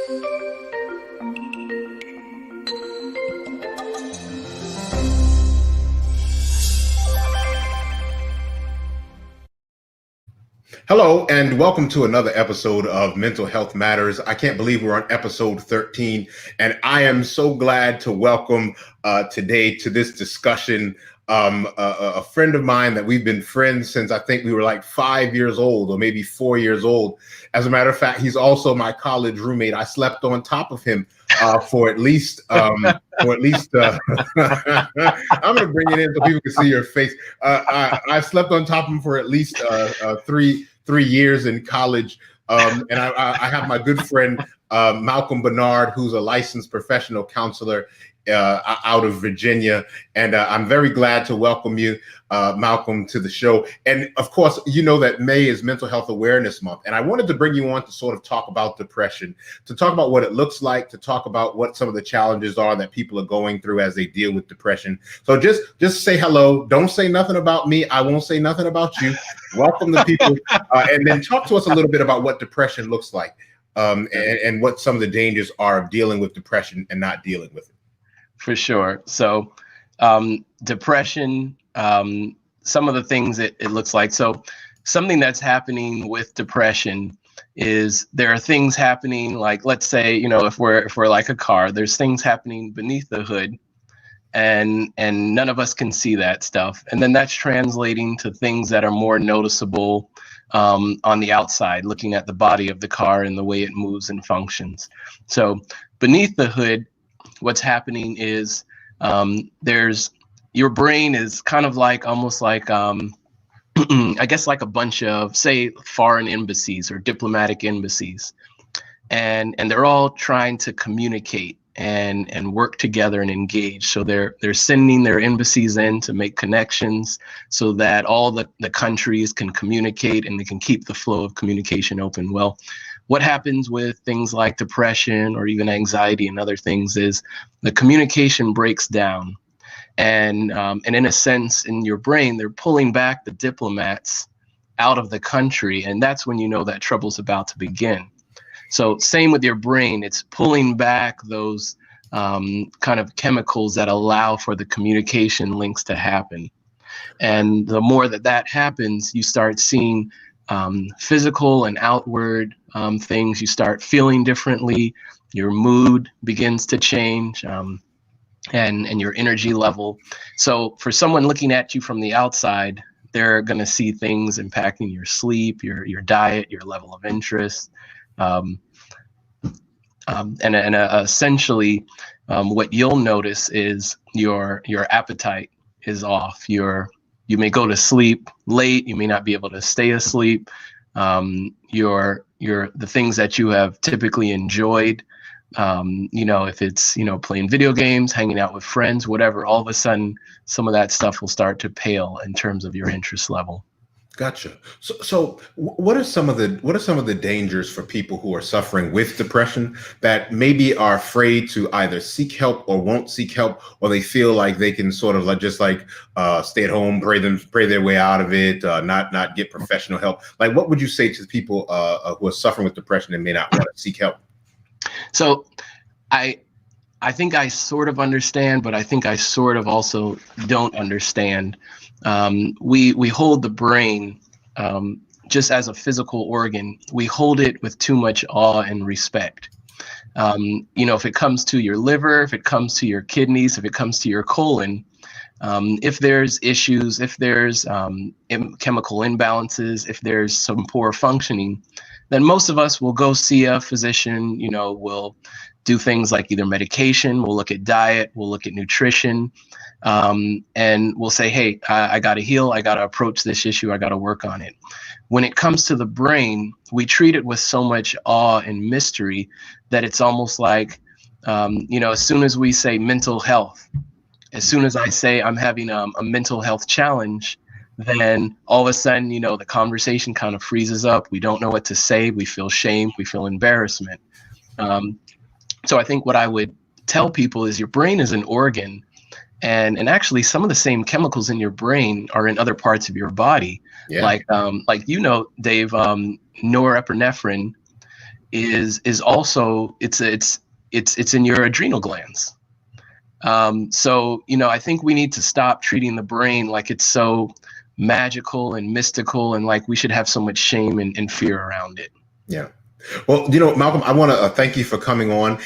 Hello, and welcome to another episode of Mental Health Matters. I can't believe we're on episode 13, and I am so glad to welcome today to this discussion a friend of mine that we've been friends since I think we were like 5 years old or maybe 4 years old. As a matter of fact, he's also my college roommate. I slept on top of him for at least I'm going to bring it in so people can see your face. I slept on top of him for at least 3 years in college. And I have my good friend, Malcolm Bernard, who's a licensed professional counselor out of Virginia. And I'm very glad to welcome you, Malcolm, to the show. And of course, you know that May is Mental Health Awareness Month. And I wanted to bring you on to sort of talk about depression, to talk about what it looks like, to talk about what some of the challenges are that people are going through as they deal with depression. So just say hello. Don't say nothing about me. I won't say nothing about you. Welcome the people. And then talk to us a little bit about what depression looks like and what some of the dangers are of dealing with depression and not dealing with it. For sure. So depression, some of the things it looks like. So something that's happening with depression is there are things happening, like, let's say, if we're like a car, there's things happening beneath the hood and none of us can see that stuff. And then that's translating to things that are more noticeable on the outside, looking at the body of the car and the way it moves and functions. So beneath the hood, what's happening is your brain is kind of like almost like I guess like a bunch of, say, foreign embassies or diplomatic embassies, and they're all trying to communicate and work together and engage. So they're sending their embassies in to make connections so that all the countries can communicate and they can keep the flow of communication open. Well, what happens with things like depression or even anxiety and other things is the communication breaks down. And in a sense, in your brain, they're pulling back the diplomats out of the country. And that's when you know that trouble's about to begin. So same with your brain, it's pulling back those kind of chemicals that allow for the communication links to happen. And the more that happens, you start seeing physical and outward things. You start feeling differently, your mood begins to change, and your energy level. So for someone looking at you from the outside, they're going to see things impacting your sleep, your diet, your level of interest, and essentially what you'll notice is your appetite is off. You may go to sleep late. You may not be able to stay asleep. The things that you have typically enjoyed, if it's, playing video games, hanging out with friends, whatever, all of a sudden, some of that stuff will start to pale in terms of your interest level. Gotcha. So what are some of the dangers for people who are suffering with depression that maybe are afraid to either seek help or won't seek help, or they feel like they can sort of stay at home, pray their way out of it, not get professional help? Like, what would you say to people who are suffering with depression and may not want to seek help? So I think I sort of understand, but I think I sort of also don't understand. We hold the brain just as a physical organ. We hold it with too much awe and respect. If it comes to your liver, if it comes to your kidneys, if it comes to your colon, if there's issues, if there's chemical imbalances, if there's some poor functioning, then most of us will go see a physician. We'll do things like either medication, we'll look at diet, we'll look at nutrition, and we'll say, hey, I got to heal, I got to approach this issue, I got to work on it. When it comes to the brain, we treat it with so much awe and mystery that it's almost like, as soon as we say mental health, as soon as I say I'm having a mental health challenge, then all of a sudden, the conversation kind of freezes up. We don't know what to say. We feel shame. We feel embarrassment. So I think what I would tell people is your brain is an organ, and actually some of the same chemicals in your brain are in other parts of your body. Yeah. Like Dave, norepinephrine is also it's in your adrenal glands. So, I think we need to stop treating the brain like it's so magical and mystical, and like we should have so much shame and fear around it. Yeah. Well, Malcolm, I want to thank you for coming on.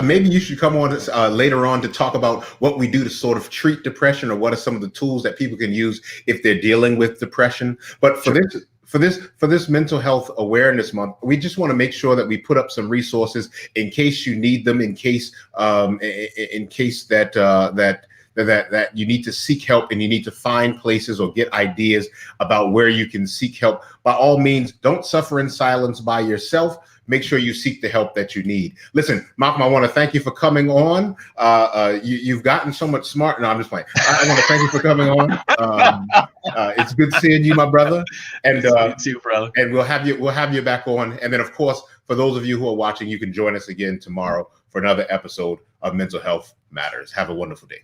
Maybe you should come on later on to talk about what we do to sort of treat depression, or what are some of the tools that people can use if they're dealing with depression. But for this mental health awareness month, we just want to make sure that we put up some resources in case you need them, in case that you need to seek help and you need to find places or get ideas about where you can seek help. By all means, don't suffer in silence by yourself. Make sure you seek the help that you need. Listen, Malcolm, I want to thank you for coming on. You've gotten so much smart. No, I'm just playing. I want to thank you for coming on. It's good seeing you, my brother. And you too, brother. And we'll have you back on. And then, of course, for those of you who are watching, you can join us again tomorrow for another episode of Mental Health Matters. Have a wonderful day.